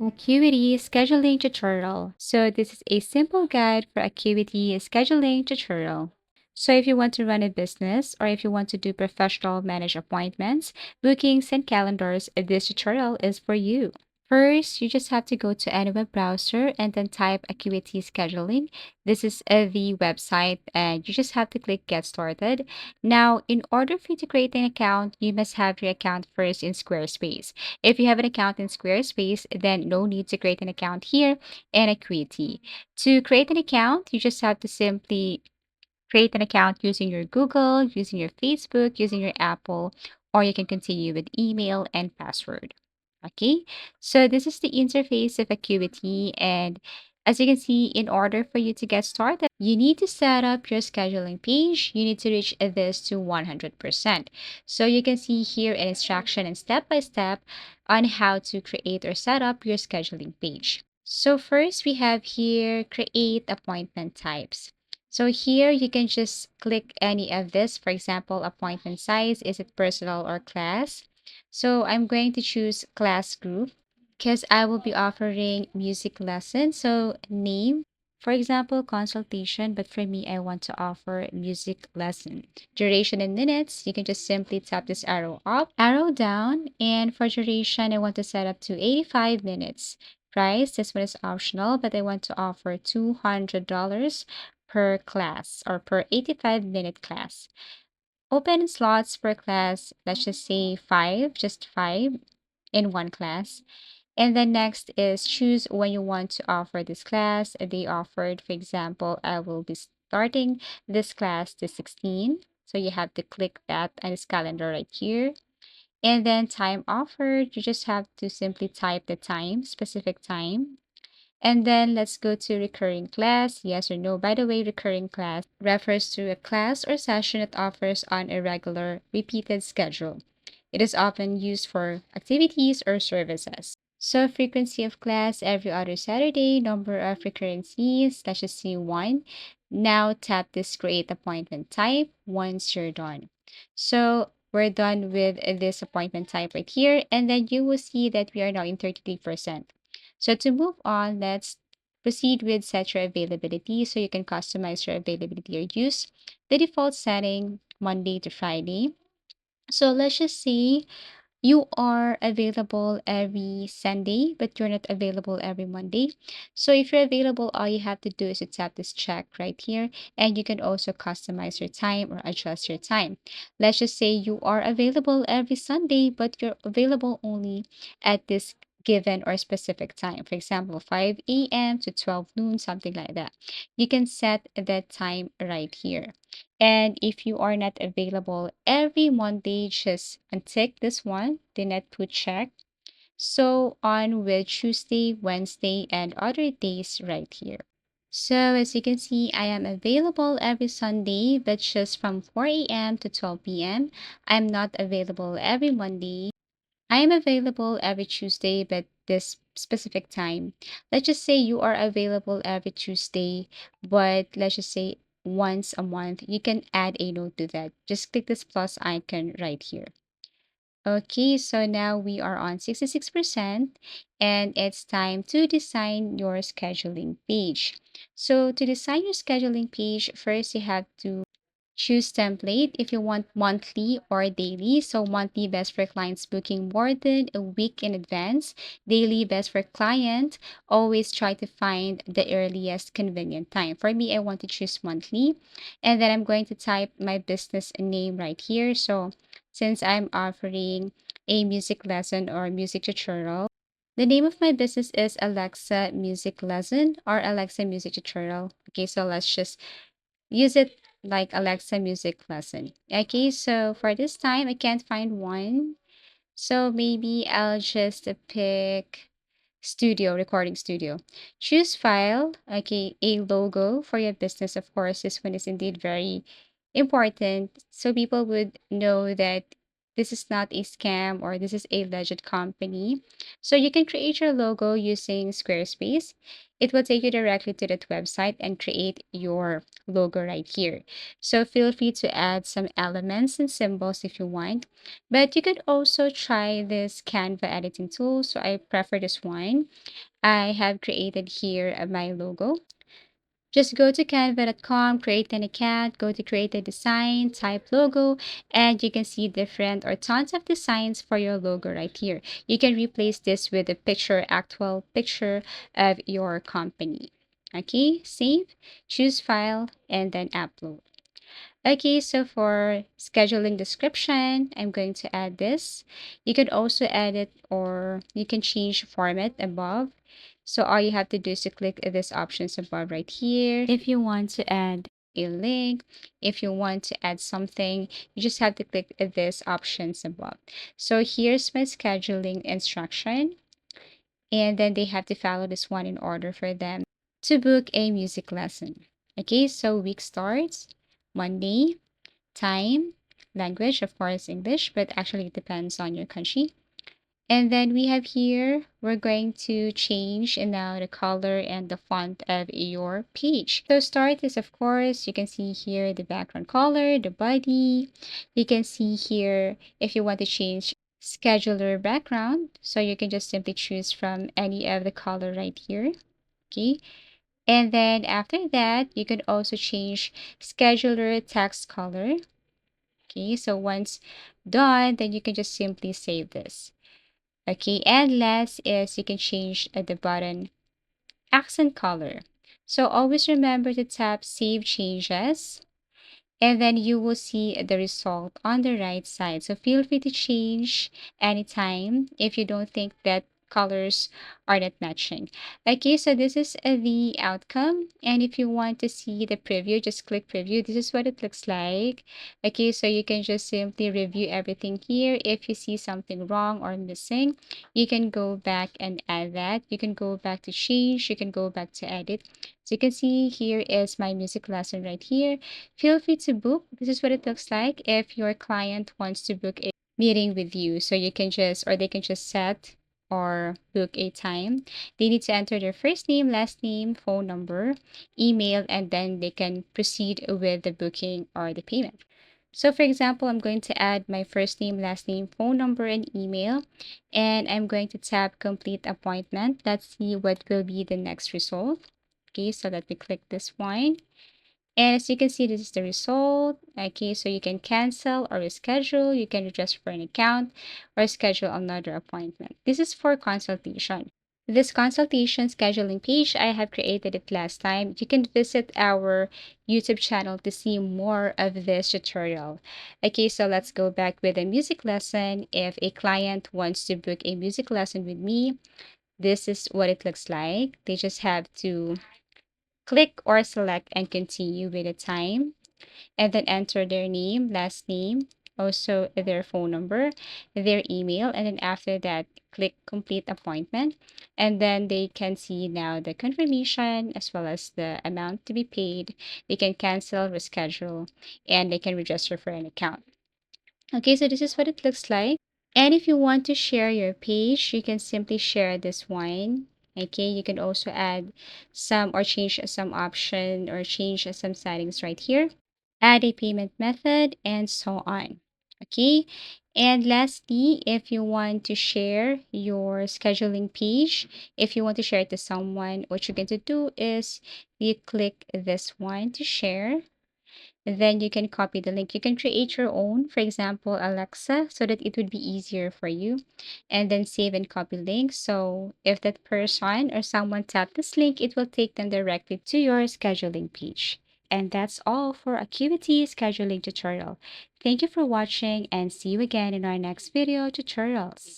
Acuity scheduling tutorial. So this is a simple guide for Acuity scheduling tutorial. So if you want to run a business or if you want to do professional manage appointments, bookings and calendars, this tutorial is for you. First, you just have to go to any web browser and then type Acuity Scheduling. This is the website, and you just have to click Get Started. Now, in order for you to create an account, you must have your account first in Squarespace. If you have an account in Squarespace, then no need to create an account here in Acuity. To create an account, you just have to simply create an account using your Google, using your Facebook, using your Apple, or you can continue with email and password. Okay, so this is the interface of Acuity, and as you can see, in order for you to get started, you need to set up your scheduling page. You need to reach this to 100%. So you can see here an instruction and step by step on how to create or set up your scheduling page. So first we have here create appointment types. So here you can just click any of this. For example, appointment size, is it personal or class? So I'm going to choose class group because I will be offering music lessons. So name, for example, consultation, but for me, I want to offer music lesson. Duration in minutes, you can just simply tap this arrow up, arrow down, and for duration, I want to set up to 85 minutes. Price, this one is optional, but I want to offer $200 per class or per 85-minute class. Open slots per class, let's just say five, just five in one class. And then next is choose when you want to offer this class. They offered, for example, I will be starting this class to 16. So you have to click that on this calendar right here. And then time offered, you just have to simply type the time, specific time. And then let's go to recurring class, yes or no. By the way, recurring class refers to a class or session that offers on a regular, repeated schedule. It is often used for activities or services. So frequency of class every other Saturday, number of recurrencies, let's just see one. Now tap this create appointment type once you're done. So we're done with this appointment type right here. And then you will see that we are now in 33%. So to move on, let's proceed with set your availability so you can customize your availability or use the default setting Monday to Friday. So let's just say you are available every Sunday, but you're not available every Monday. So if you're available, all you have to do is to tap this check right here, and you can also customize your time or adjust your time. Let's just say you are available every Sunday, but you're available only at this given or specific time. For example, 5 a.m. to 12 noon, something like that. You can set that time right here. And if you are not available every Monday, just untick this one, then not put check. So on with Tuesday, Wednesday, and other days right here. So as you can see, I am available every Sunday, but just from 4 a.m. to 12 p.m. I'm not available every Monday. I am available every Tuesday, but this specific time. Let's just say you are available every Tuesday, but let's just say once a month. You can add a note to that. Just click this plus icon right here. Okay, so now we are on 66%, and it's time to design your scheduling page. So to design your scheduling page, first you have to choose template if you want monthly or daily. So monthly best for clients booking more than a week in advance. Daily best for client. Always try to find the earliest convenient time. For me, I want to choose monthly. And then I'm going to type my business name right here. So since I'm offering a music lesson or music tutorial, the name of my business is Alexa Music Lesson or Alexa Music Tutorial. Okay, so let's just use it like Alexa music lesson. Okay, so for this time, I can't find one. So maybe I'll just pick studio, recording studio. Choose file. Okay, a logo for your business. Of course, this one is indeed very important. So people would know that this is not a scam or this is a legit company. So you can create your logo using Squarespace. It will take you directly to that website and create your logo right here. So feel free to add some elements and symbols if you want, but you could also try this Canva editing tool. So I prefer this one. I have created here my logo. Just go to canva.com, create an account, go to create a design, type logo, and you can see different or tons of designs for your logo right here. You can replace this with a picture, actual picture of your company. Okay, save, choose file, and then upload. Okay, so for scheduling description, I'm going to add this. You could also edit or you can change format above. So all you have to do is to click this options above right here. If you want to add a link, if you want to add something, you just have to click this options above. So here's my scheduling instruction. And then they have to follow this one in order for them to book a music lesson. Okay, so week starts Monday, time, language, of course, English, but actually it depends on your country. And then we have here, we're going to change now the color and the font of your page. So start is, of course, you can see here the background color, the body. You can see here if you want to change scheduler background. So you can just simply choose from any of the color right here. Okay. And then after that, you can also change scheduler text color. Okay, so once done, then you can just simply save this. Okay, and last is you can change the button accent color. So always remember to tap Save Changes, and then you will see the result on the right side. So feel free to change anytime if you don't think that colors are not matching. Okay, so this is the outcome. And if you want to see the preview, just click preview. This is what it looks like. Okay, so you can just simply review everything here. If you see something wrong or missing, you can go back and add that. You can go back to change. You can go back to edit. So you can see here is my music lesson right here. Feel free to book. This is what it looks like if your client wants to book a meeting with you. So you can just, or they can just set or book a time. They need to enter their first name, last name, phone number, email, and then they can proceed with the booking or the payment. So for example, I'm going to add my first name, last name, phone number, and email, and I'm going to tap complete appointment. Let's see what will be the next result. Okay, so let me click this one. And as you can see, this is the result. Okay, so you can cancel or reschedule. You can register for an account or schedule another appointment. This is for consultation. This consultation scheduling page, I have created it last time. You can visit our YouTube channel to see more of this tutorial. Okay, so let's go back with a music lesson. If a client wants to book a music lesson with me, this is what it looks like. They just have to click or select and continue with the time, and then enter their name, last name, also their phone number, their email, and then after that, click complete appointment. And then they can see now the confirmation as well as the amount to be paid. They can cancel, reschedule, and they can register for an account. Okay, so this is what it looks like. And if you want to share your page, you can simply share this one. Okay, you can also add some or change some option or change some settings right here. Add a payment method and so on. Okay, and lastly, if you want to share your scheduling page, if you want to share it to someone, what you're going to do is you click this one to share. Then you can copy the link. You can create your own, for example, Alexa, so that it would be easier for you. And then save and copy link. So if that person or someone tap this link, it will take them directly to your scheduling page. And that's all for Acuity scheduling tutorial. Thank you for watching and see you again in our next video tutorials.